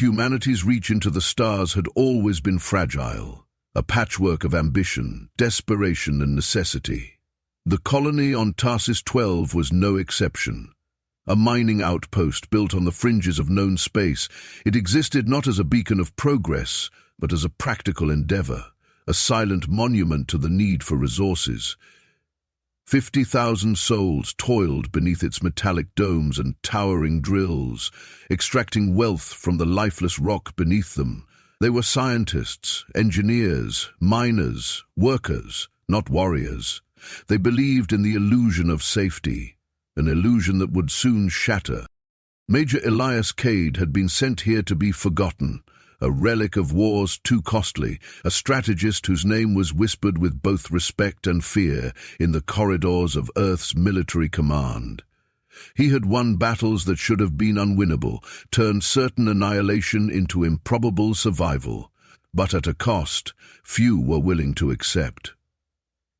humanity's reach into the stars had always been fragile, a patchwork of ambition, desperation, and necessity. The colony on Tarsis 12 was no exception. A mining outpost built on the fringes of known space, it existed not as a beacon of progress, but as a practical endeavor, a silent monument to the need for resources. 50,000 souls toiled beneath its metallic domes and towering drills, extracting wealth from the lifeless rock beneath them. They were scientists, engineers, miners, workers, not warriors. They believed in the illusion of safety, an illusion that would soon shatter. Major Elias Cade had been sent here to be forgotten, a relic of wars too costly, a strategist whose name was whispered with both respect and fear in the corridors of Earth's military command. He had won battles that should have been unwinnable, turned certain annihilation into improbable survival, but at a cost few were willing to accept.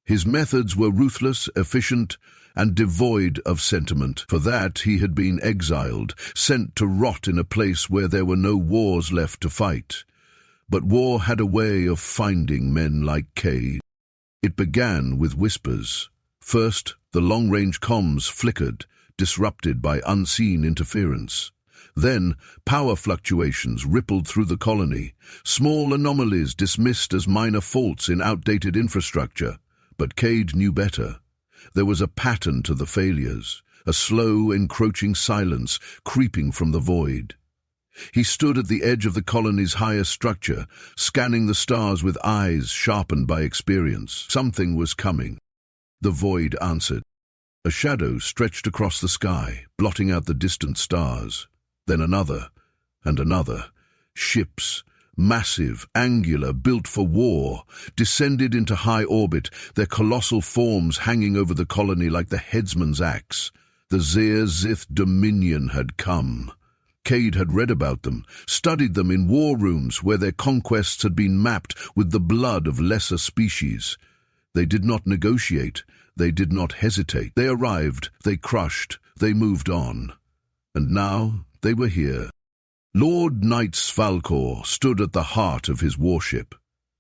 His methods were ruthless, efficient, and devoid of sentiment. For that he had been exiled, sent to rot in a place where there were no wars left to fight. But war had a way of finding men like Cade. It began with whispers. First, the long-range comms flickered, disrupted by unseen interference. Then, power fluctuations rippled through the colony, small anomalies dismissed as minor faults in outdated infrastructure. But Cade knew better. There was a pattern to the failures, a slow, encroaching silence creeping from the void. He stood at the edge of the colony's highest structure, scanning the stars with eyes sharpened by experience. Something was coming. The void answered. A shadow stretched across the sky, blotting out the distant stars. Then another, and another. Ships, massive, angular, built for war, descended into high orbit, their colossal forms hanging over the colony like the headsman's axe. The Zerzith Dominion had come. Cade had read about them, studied them in war rooms where their conquests had been mapped with the blood of lesser species. They did not negotiate, they did not hesitate. They arrived, they crushed, they moved on. And now they were here. Lord Knight Svalkor stood at the heart of his warship,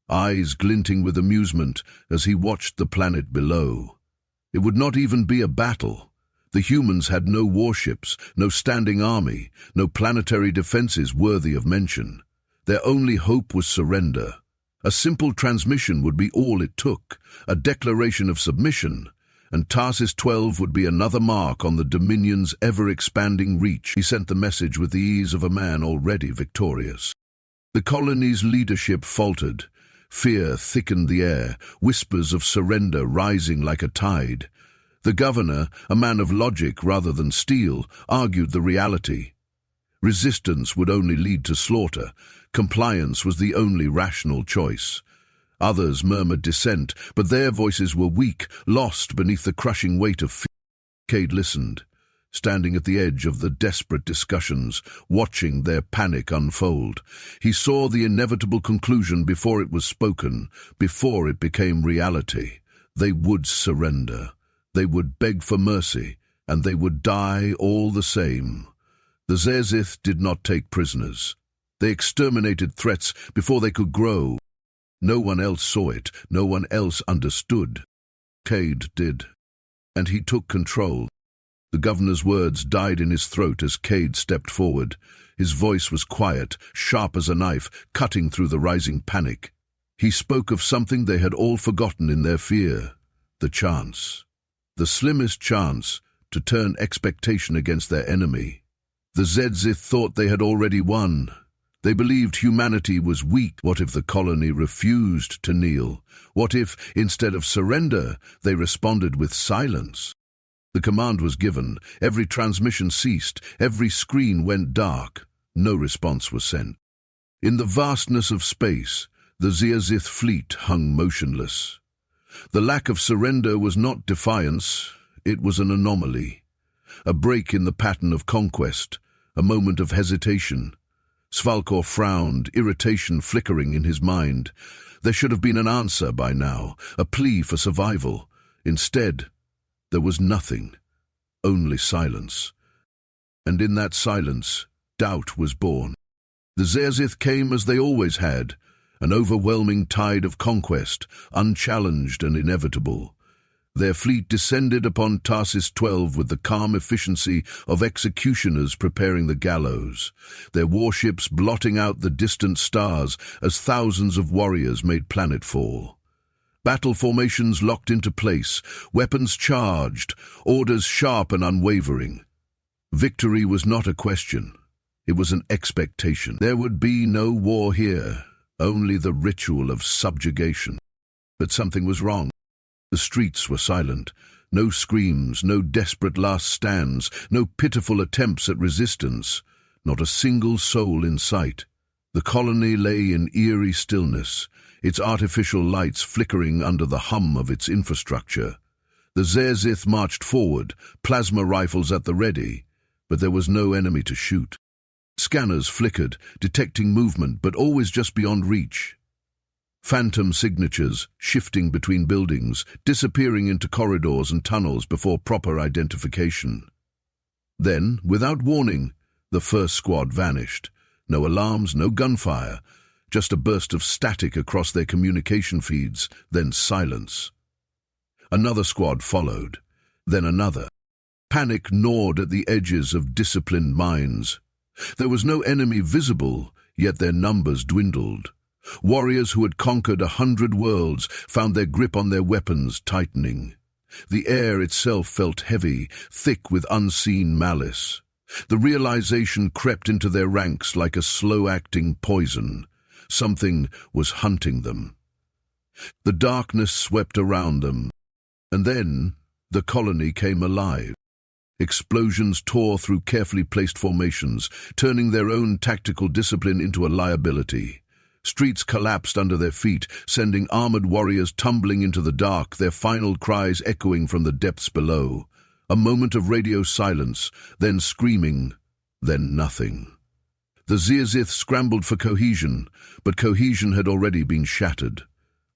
eyes glinting with amusement as he watched the planet below. It would not even be a battle. The humans had no warships, no standing army, no planetary defenses worthy of mention. Their only hope was surrender. A simple transmission would be all it took, a declaration of submission, and Tarsis 12 would be another mark on the Dominion's ever-expanding reach. He sent the message with the ease of a man already victorious. The colony's leadership faltered. Fear thickened the air, whispers of surrender rising like a tide. The governor, a man of logic rather than steel, argued the reality. Resistance would only lead to slaughter. Compliance was the only rational choice. Others murmured dissent, but their voices were weak, lost beneath the crushing weight of fear. Cade listened, standing at the edge of the desperate discussions, watching their panic unfold. He saw the inevitable conclusion before it was spoken, before it became reality. They would surrender. They would beg for mercy, and they would die all the same. The Zerzith did not take prisoners. They exterminated threats before they could grow. No one else saw it, no one else understood. Cade did, and he took control. The governor's words died in his throat as Cade stepped forward. His voice was quiet, sharp as a knife, cutting through the rising panic. He spoke of something they had all forgotten in their fear, the chance. The slimmest chance to turn expectation against their enemy. The Zerzith thought they had already won. They believed humanity was weak. What if the colony refused to kneel? What if, instead of surrender, they responded with silence? The command was given, every transmission ceased, every screen went dark. No response was sent. In the vastness of space, the Zerzith fleet hung motionless. The lack of surrender was not defiance, it was an anomaly. A break in the pattern of conquest, a moment of hesitation. Svalkor frowned, irritation flickering in his mind. There should have been an answer by now, a plea for survival. Instead, there was nothing, only silence. And in that silence, doubt was born. The Zerzith came as they always had, an overwhelming tide of conquest, unchallenged and inevitable. Their fleet descended upon Tarsis 12 with the calm efficiency of executioners preparing the gallows, their warships blotting out the distant stars as thousands of warriors made planetfall. Battle formations locked into place, weapons charged, orders sharp and unwavering. Victory was not a question. It was an expectation. There would be no war here, only the ritual of subjugation. But something was wrong. The streets were silent. No screams, no desperate last stands, no pitiful attempts at resistance. Not a single soul in sight. The colony lay in eerie stillness, its artificial lights flickering under the hum of its infrastructure. The Zerzith marched forward, plasma rifles at the ready, but there was no enemy to shoot. Scanners flickered, detecting movement, but always just beyond reach. Phantom signatures, shifting between buildings, disappearing into corridors and tunnels before proper identification. Then, without warning, the first squad vanished. No alarms, no gunfire, just a burst of static across their communication feeds, then silence. Another squad followed, then another. Panic gnawed at the edges of disciplined minds. There was no enemy visible, yet their numbers dwindled. Warriors who had conquered 100 worlds found their grip on their weapons tightening. The air itself felt heavy, thick with unseen malice. The realization crept into their ranks like a slow-acting poison. Something was hunting them. The darkness swept around them, and then the colony came alive. Explosions tore through carefully placed formations, turning their own tactical discipline into a liability. Streets collapsed under their feet, sending armored warriors tumbling into the dark, their final cries echoing from the depths below. A moment of radio silence, then screaming, then nothing. The Zerzith scrambled for cohesion, but cohesion had already been shattered.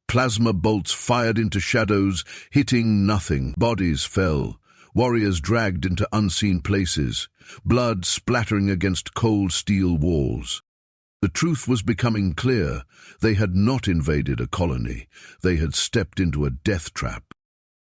Plasma bolts fired into shadows, hitting nothing. Bodies fell. Warriors dragged into unseen places, blood splattering against cold steel walls. The truth was becoming clear. They had not invaded a colony. They had stepped into a death trap.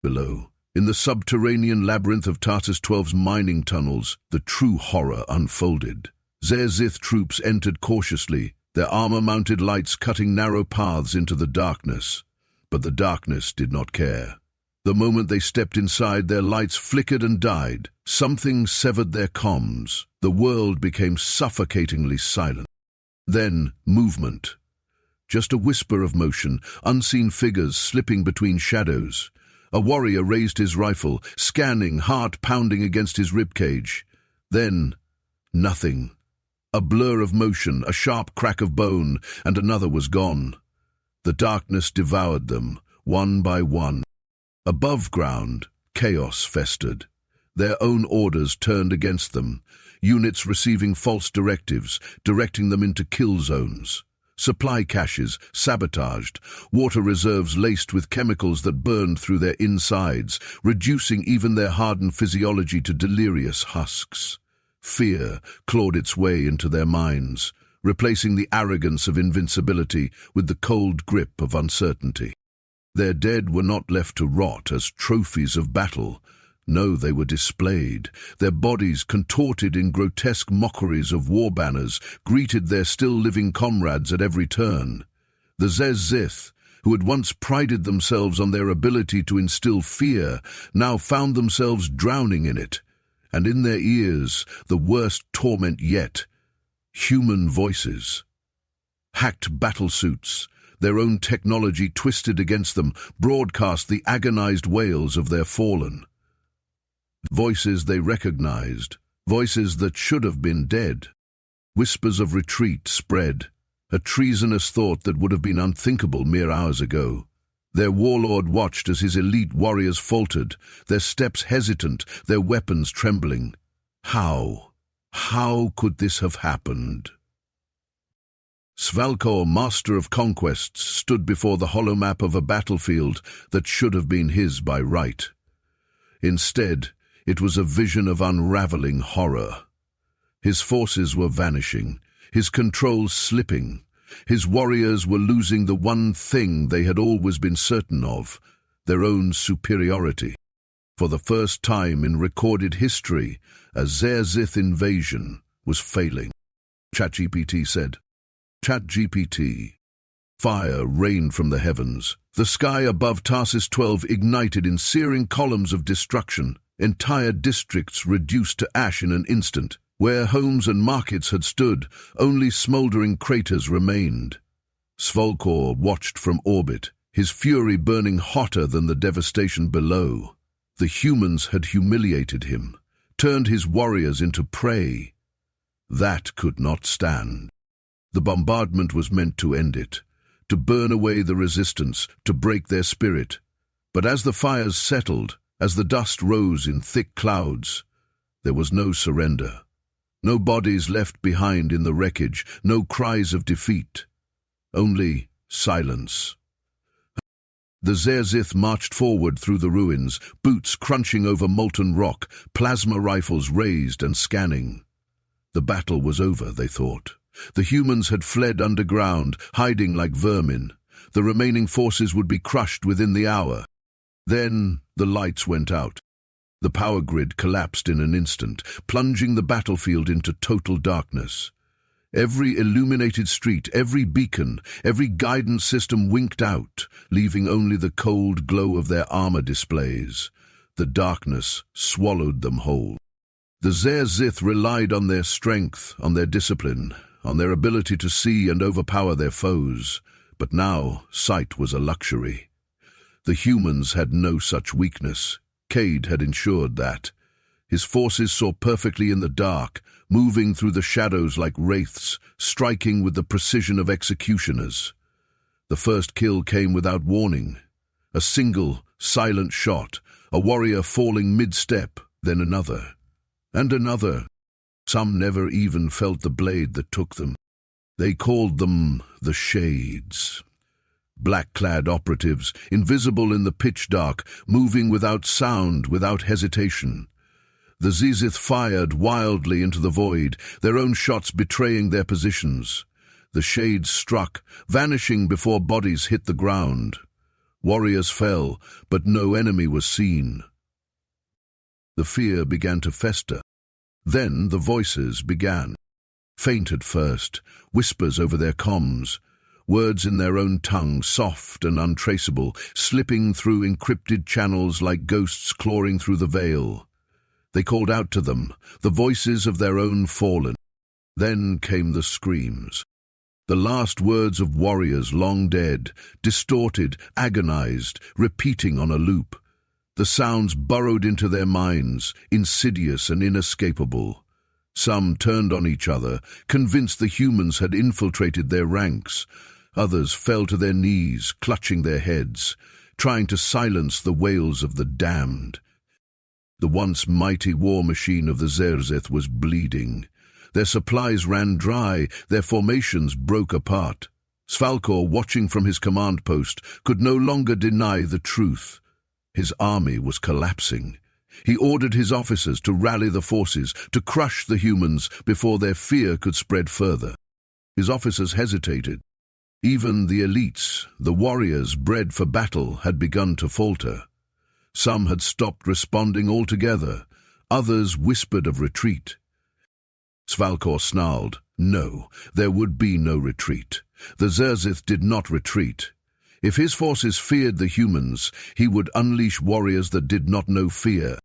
Below, in the subterranean labyrinth of Tarsis 12's mining tunnels, the true horror unfolded. Zerzith troops entered cautiously, their armor-mounted lights cutting narrow paths into the darkness. But the darkness did not care. The moment they stepped inside, their lights flickered and died. Something severed their comms. The world became suffocatingly silent. Then, movement. Just a whisper of motion, unseen figures slipping between shadows. A warrior raised his rifle, scanning, heart pounding against his ribcage. Then, nothing. A blur of motion, a sharp crack of bone, and another was gone. The darkness devoured them, one by one. Above ground, chaos festered. Their own orders turned against them, units receiving false directives, directing them into kill zones. Supply caches sabotaged, water reserves laced with chemicals that burned through their insides, reducing even their hardened physiology to delirious husks. Fear clawed its way into their minds, replacing the arrogance of invincibility with the cold grip of uncertainty. Their dead were not left to rot as trophies of battle. No, they were displayed. Their bodies, contorted in grotesque mockeries of war banners, greeted their still-living comrades at every turn. The Zerzith, who had once prided themselves on their ability to instill fear, now found themselves drowning in it. And in their ears, the worst torment yet, human voices. Hacked battlesuits, their own technology twisted against them, broadcast the agonized wails of their fallen. Voices they recognized, voices that should have been dead. Whispers of retreat spread, a treasonous thought that would have been unthinkable mere hours ago. Their warlord watched as his elite warriors faltered, their steps hesitant, their weapons trembling. How could this have happened? Svalkor, master of conquests, stood before the hollow map of a battlefield that should have been his by right. Instead, it was a vision of unraveling horror. His forces were vanishing, his control slipping. His warriors were losing the one thing they had always been certain of, their own superiority. For the first time in recorded history, a Zerzith invasion was failing. ChatGPT said. ChatGPT. Fire rained from the heavens. The sky above Tarsus 12 ignited in searing columns of destruction. Entire districts reduced to ash in an instant. Where homes and markets had stood, only smoldering craters remained. Svalkor watched from orbit, his fury burning hotter than the devastation below. The humans had humiliated him, turned his warriors into prey. That could not stand. The bombardment was meant to end it, to burn away the resistance, to break their spirit. But as the fires settled, as the dust rose in thick clouds, there was no surrender. No bodies left behind in the wreckage, no cries of defeat. Only silence. The Zerzith marched forward through the ruins, boots crunching over molten rock, plasma rifles raised and scanning. The battle was over, they thought. The humans had fled underground, hiding like vermin. The remaining forces would be crushed within the hour. Then the lights went out. The power grid collapsed in an instant, plunging the battlefield into total darkness. Every illuminated street, every beacon, every guidance system winked out, leaving only the cold glow of their armor displays. The darkness swallowed them whole. The Zerzith relied on their strength, on their discipline, on their ability to see and overpower their foes. But now sight was a luxury. The humans had no such weakness. Cade had ensured that. His forces saw perfectly in the dark, moving through the shadows like wraiths, striking with the precision of executioners. The first kill came without warning. A single, silent shot, a warrior falling mid-step, then another. And another. Some never even felt the blade that took them. They called them the Shades. Black-clad operatives, invisible in the pitch dark, moving without sound, without hesitation. The Zerzith fired wildly into the void, their own shots betraying their positions. The Shades struck, vanishing before bodies hit the ground. Warriors fell, but no enemy was seen. The fear began to fester. Then the voices began. Faint at first, whispers over their comms. Words in their own tongue, soft and untraceable, slipping through encrypted channels like ghosts clawing through the veil. They called out to them, the voices of their own fallen. Then came the screams. The last words of warriors long dead, distorted, agonized, repeating on a loop. The sounds burrowed into their minds, insidious and inescapable. Some turned on each other, convinced the humans had infiltrated their ranks. Others fell to their knees, clutching their heads, trying to silence the wails of the damned. The once mighty war machine of the Zerzith was bleeding. Their supplies ran dry, their formations broke apart. Svalkor, watching from his command post, could no longer deny the truth. His army was collapsing. He ordered his officers to rally the forces, to crush the humans before their fear could spread further. His officers hesitated. Even the elites, the warriors bred for battle, had begun to falter. Some had stopped responding altogether. Others whispered of retreat. Svalkor snarled. No, there would be no retreat. The Zerzith did not retreat. If his forces feared the humans, he would unleash warriors that did not know fear.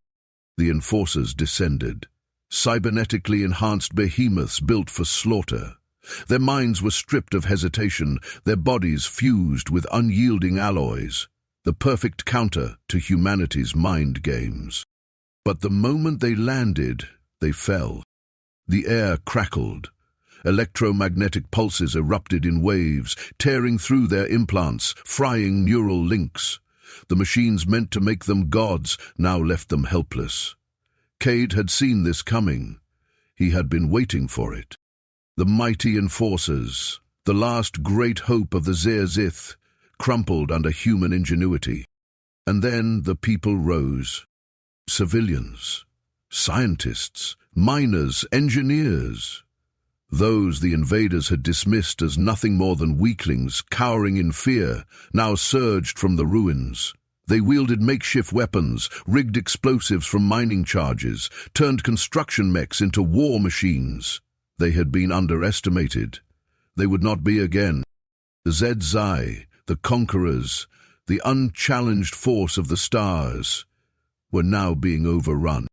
The enforcers descended. Cybernetically enhanced behemoths built for slaughter. Their minds were stripped of hesitation, their bodies fused with unyielding alloys, the perfect counter to humanity's mind games. But the moment they landed, they fell. The air crackled. Electromagnetic pulses erupted in waves, tearing through their implants, frying neural links. The machines meant to make them gods now left them helpless. Cade had seen this coming. He had been waiting for it. The mighty enforcers, the last great hope of the Zerzith, crumpled under human ingenuity. And then the people rose. Civilians, scientists, miners, engineers. Those the invaders had dismissed as nothing more than weaklings cowering in fear now surged from the ruins. They wielded makeshift weapons, rigged explosives from mining charges, turned construction mechs into war machines. They had been underestimated. They would not be again. The Zed-Zai, the conquerors, the unchallenged force of the stars, were now being overrun.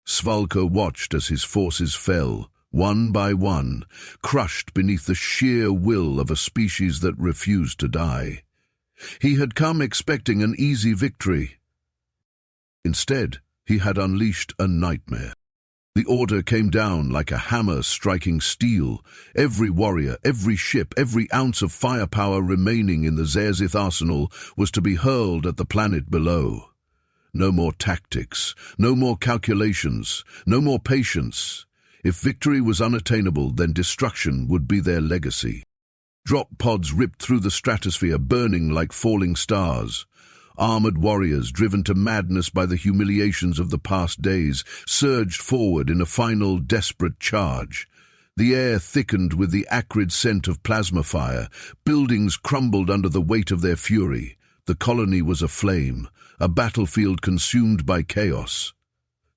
Svalko watched as his forces fell, one by one, crushed beneath the sheer will of a species that refused to die. He had come expecting an easy victory. Instead, he had unleashed a nightmare. The order came down like a hammer striking steel. Every warrior, every ship, every ounce of firepower remaining in the Zerzith arsenal was to be hurled at the planet below. No more tactics, no more calculations, no more patience. If victory was unattainable, then destruction would be their legacy. Drop pods ripped through the stratosphere, burning like falling stars. Armored warriors, driven to madness by the humiliations of the past days, surged forward in a final desperate charge. The air thickened with the acrid scent of plasma fire. Buildings crumbled under the weight of their fury. The colony was aflame, a battlefield consumed by chaos.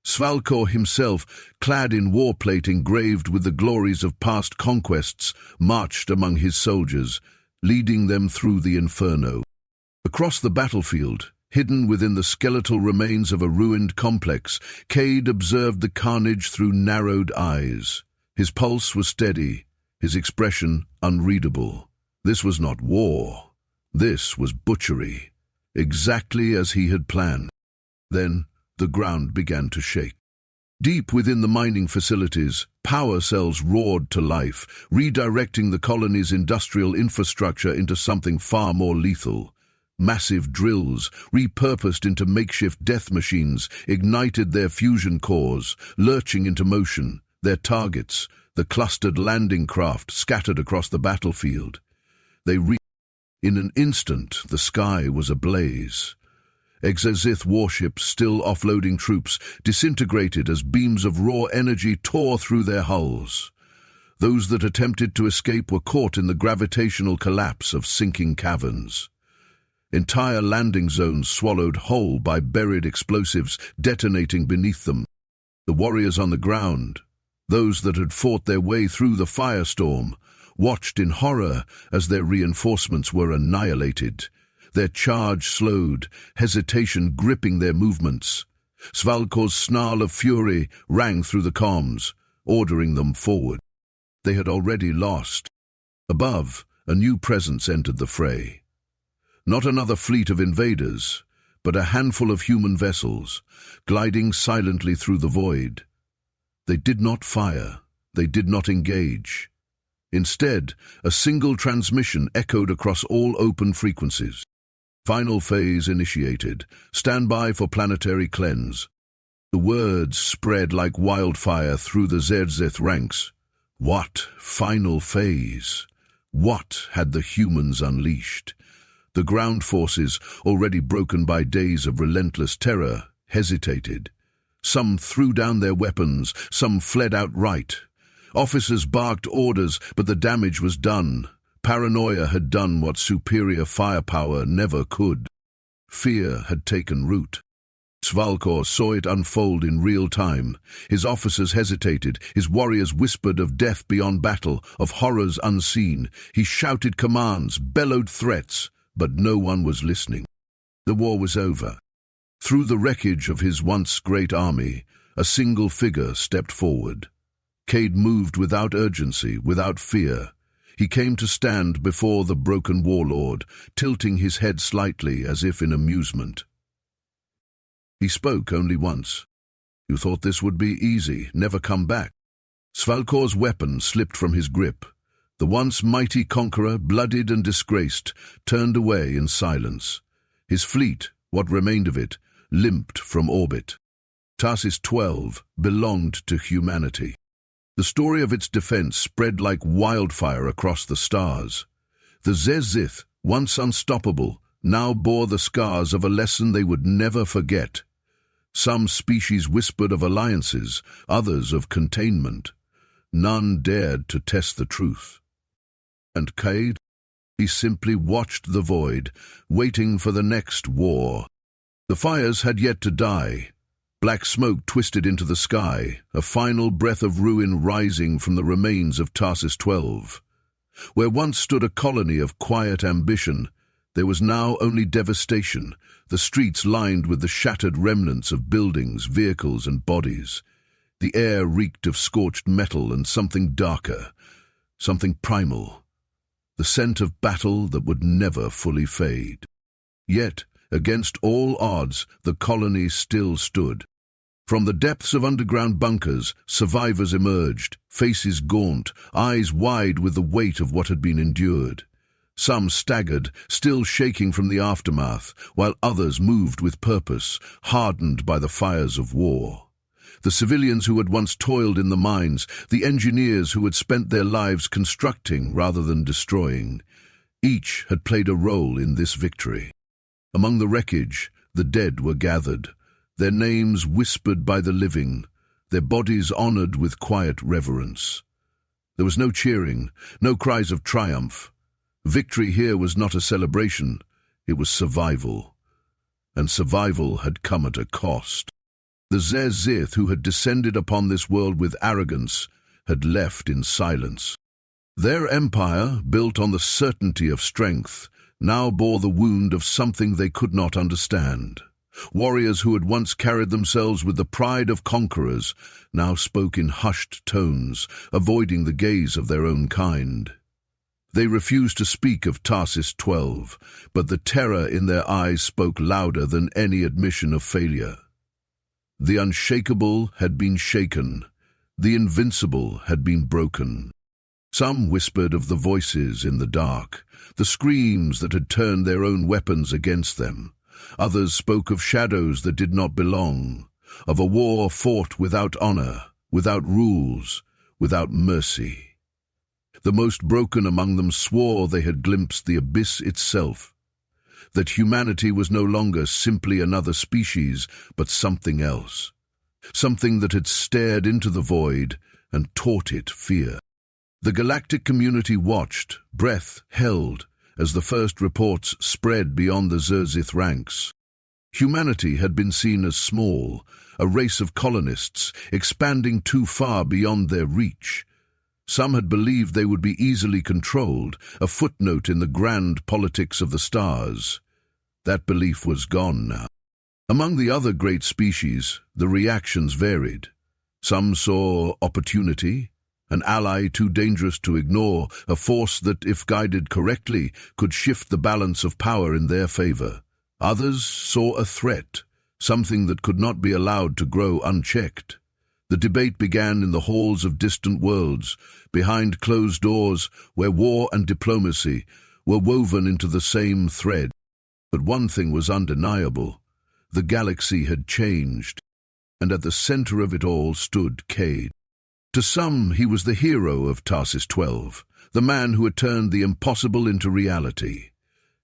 Svalko himself, clad in warplate engraved with the glories of past conquests, marched among his soldiers, leading them through the inferno. Across the battlefield, hidden within the skeletal remains of a ruined complex, Cade observed the carnage through narrowed eyes. His pulse was steady, his expression unreadable. This was not war. This was butchery, exactly as he had planned. Then, the ground began to shake. Deep within the mining facilities, power cells roared to life, redirecting the colony's industrial infrastructure into something far more lethal. Massive drills, repurposed into makeshift death machines, ignited their fusion cores, lurching into motion, their targets, the clustered landing craft scattered across the battlefield. In an instant, the sky was ablaze. Exozith warships, still offloading troops, disintegrated as beams of raw energy tore through their hulls. Those that attempted to escape were caught in the gravitational collapse of sinking caverns. Entire landing zones swallowed whole by buried explosives detonating beneath them. The warriors on the ground, those that had fought their way through the firestorm, watched in horror as their reinforcements were annihilated. Their charge slowed, hesitation gripping their movements. Svalko's snarl of fury rang through the comms, ordering them forward. They had already lost. Above, a new presence entered the fray. Not another fleet of invaders, but a handful of human vessels, gliding silently through the void. They did not fire, they did not engage. Instead, a single transmission echoed across all open frequencies. Final phase initiated. Stand by for planetary cleanse. The words spread like wildfire through the Zerzith ranks. What final phase? What had the humans unleashed? The ground forces, already broken by days of relentless terror, hesitated. Some threw down their weapons, some fled outright. Officers barked orders, but the damage was done. Paranoia had done what superior firepower never could. Fear had taken root. Svalko saw it unfold in real time. His officers hesitated, his warriors whispered of death beyond battle, of horrors unseen. He shouted commands, bellowed threats, but no one was listening. The war was over. Through the wreckage of his once great army, a single figure stepped forward. Cade moved without urgency, without fear. He came to stand before the broken warlord, tilting his head slightly as if in amusement. He spoke only once. You thought this would be easy, never come back. Svalko's weapon slipped from his grip. The once mighty conqueror, bloodied and disgraced, turned away in silence. His fleet, what remained of it, limped from orbit. Tarsis 12 belonged to humanity. The story of its defense spread like wildfire across the stars. The Zerzith, once unstoppable, now bore the scars of a lesson they would never forget. Some species whispered of alliances, others of containment. none dared to test the truth. And Cade? He simply watched the void, waiting for the next war. The fires had yet to die. Black smoke twisted into the sky, a final breath of ruin rising from the remains of Tarsus 12. Where once stood a colony of quiet ambition, there was now only devastation, the streets lined with the shattered remnants of buildings, vehicles, and bodies. The air reeked of scorched metal and something darker, something primal, the scent of battle that would never fully fade. Yet, against all odds, the colony still stood. From the depths of underground bunkers, survivors emerged, faces gaunt, eyes wide with the weight of what had been endured. Some staggered, still shaking from the aftermath, while others moved with purpose, hardened by the fires of war. The civilians who had once toiled in the mines, the engineers who had spent their lives constructing rather than destroying, each had played a role in this victory. Among the wreckage, the dead were gathered, their names whispered by the living, their bodies honored with quiet reverence. There was no cheering, no cries of triumph. Victory here was not a celebration, it was survival. And survival had come at a cost. The Zerzith, who had descended upon this world with arrogance, had left in silence. Their empire, built on the certainty of strength, now bore the wound of something they could not understand. Warriors who had once carried themselves with the pride of conquerors now spoke in hushed tones, avoiding the gaze of their own kind. They refused to speak of Tarsus 12, but the terror in their eyes spoke louder than any admission of failure. The unshakable had been shaken, the invincible had been broken. Some whispered of the voices in the dark, the screams that had turned their own weapons against them. Others spoke of shadows that did not belong, of a war fought without honor, without rules, without mercy. The most broken among them swore they had glimpsed the abyss itself, that humanity was no longer simply another species, but something else, something that had stared into the void and taught it fear. The galactic community watched, breath held, as the first reports spread beyond the Zerzith ranks. Humanity had been seen as small, a race of colonists, expanding too far beyond their reach. Some had believed they would be easily controlled, a footnote in the grand politics of the stars. That belief was gone now. Among the other great species, the reactions varied. Some saw opportunity, an ally too dangerous to ignore, a force that, if guided correctly, could shift the balance of power in their favor. Others saw a threat, something that could not be allowed to grow unchecked. The debate began in the halls of distant worlds, behind closed doors where war and diplomacy were woven into the same thread. But one thing was undeniable. The galaxy had changed, and at the center of it all stood Cade. To some, he was the hero of Tarsus 12, the man who had turned the impossible into reality.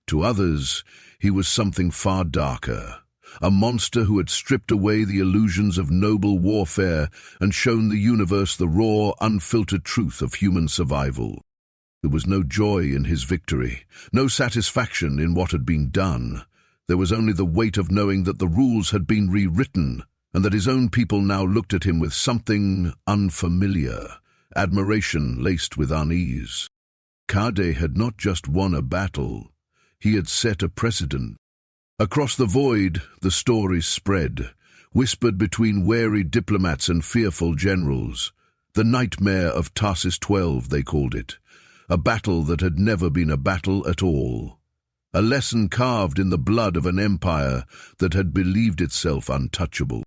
To others, he was something far darker, a monster who had stripped away the illusions of noble warfare and shown the universe the raw, unfiltered truth of human survival. There was no joy in his victory, no satisfaction in what had been done. There was only the weight of knowing that the rules had been rewritten, and that his own people now looked at him with something unfamiliar, admiration laced with unease. Cade had not just won a battle, he had set a precedent. Across the void, the stories spread, whispered between wary diplomats and fearful generals. The nightmare of Tarsus 12, they called it, a battle that had never been a battle at all. A lesson carved in the blood of an empire that had believed itself untouchable.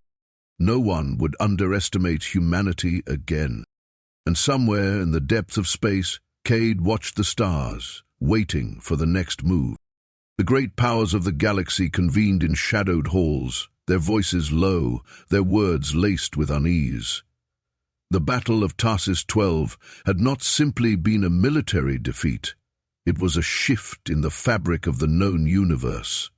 No one would underestimate humanity again. And somewhere in the depth of space, Cade watched the stars, waiting for the next move. The great powers of the galaxy convened in shadowed halls, their voices low, their words laced with unease. The Battle of Tarsus 12 had not simply been a military defeat, it was a shift in the fabric of the known universe.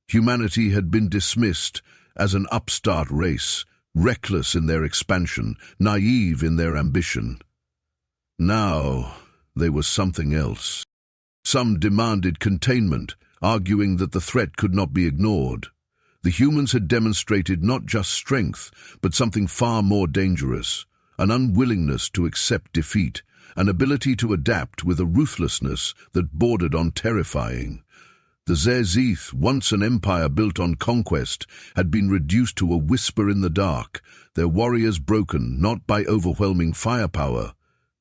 Humanity had been dismissed as an upstart race, reckless in their expansion, naive in their ambition. Now, they were something else. Some demanded containment, arguing that the threat could not be ignored. The humans had demonstrated not just strength, but something far more dangerous, an unwillingness to accept defeat, an ability to adapt with a ruthlessness that bordered on terrifying. The Zerzith, once an empire built on conquest, had been reduced to a whisper in the dark, their warriors broken not by overwhelming firepower,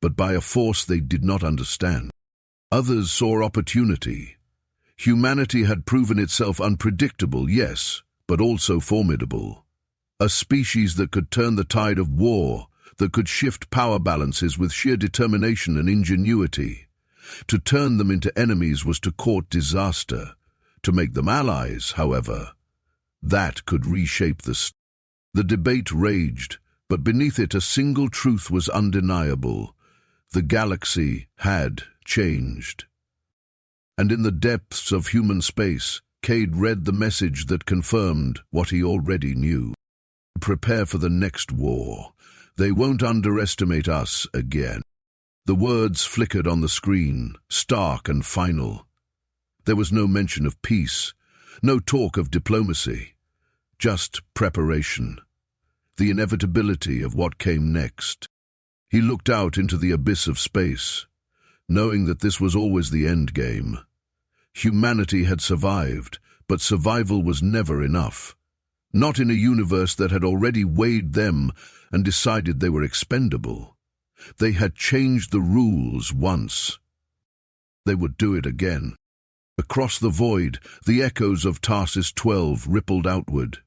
but by a force they did not understand. Others saw opportunity. Humanity had proven itself unpredictable, yes, but also formidable. A species that could turn the tide of war, that could shift power balances with sheer determination and ingenuity. To turn them into enemies was to court disaster. To make them allies, however, that could reshape the debate raged, but beneath it a single truth was undeniable. The galaxy had changed. And in the depths of human space, Cade read the message that confirmed what he already knew. Prepare for the next war. They won't underestimate us again. The words flickered on the screen, stark and final. There was no mention of peace, no talk of diplomacy, just preparation, the inevitability of what came next. He looked out into the abyss of space, knowing that this was always the end game. Humanity had survived, but survival was never enough. Not in a universe that had already weighed them and decided they were expendable. They had changed the rules once. They would do it again. Across the void, the echoes of Tarsus 12 rippled outward.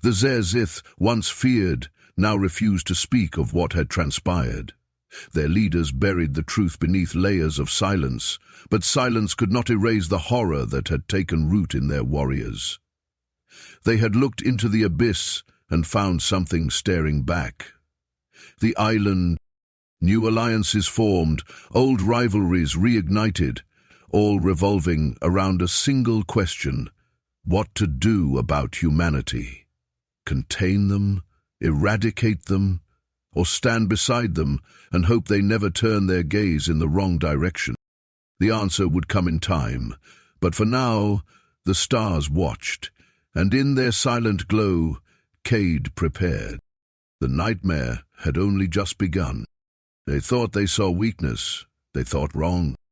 The Zerzith, once feared, now refused to speak of what had transpired. Their leaders buried the truth beneath layers of silence, but silence could not erase the horror that had taken root in their warriors. They had looked into the abyss and found something staring back. The island, new alliances formed, old rivalries reignited, all revolving around a single question: what to do about humanity? Contain them, eradicate them, or stand beside them and hope they never turn their gaze in the wrong direction? The answer would come in time, but for now, the stars watched, and in their silent glow, Cade prepared. The nightmare had only just begun. They thought they saw weakness. They thought wrong.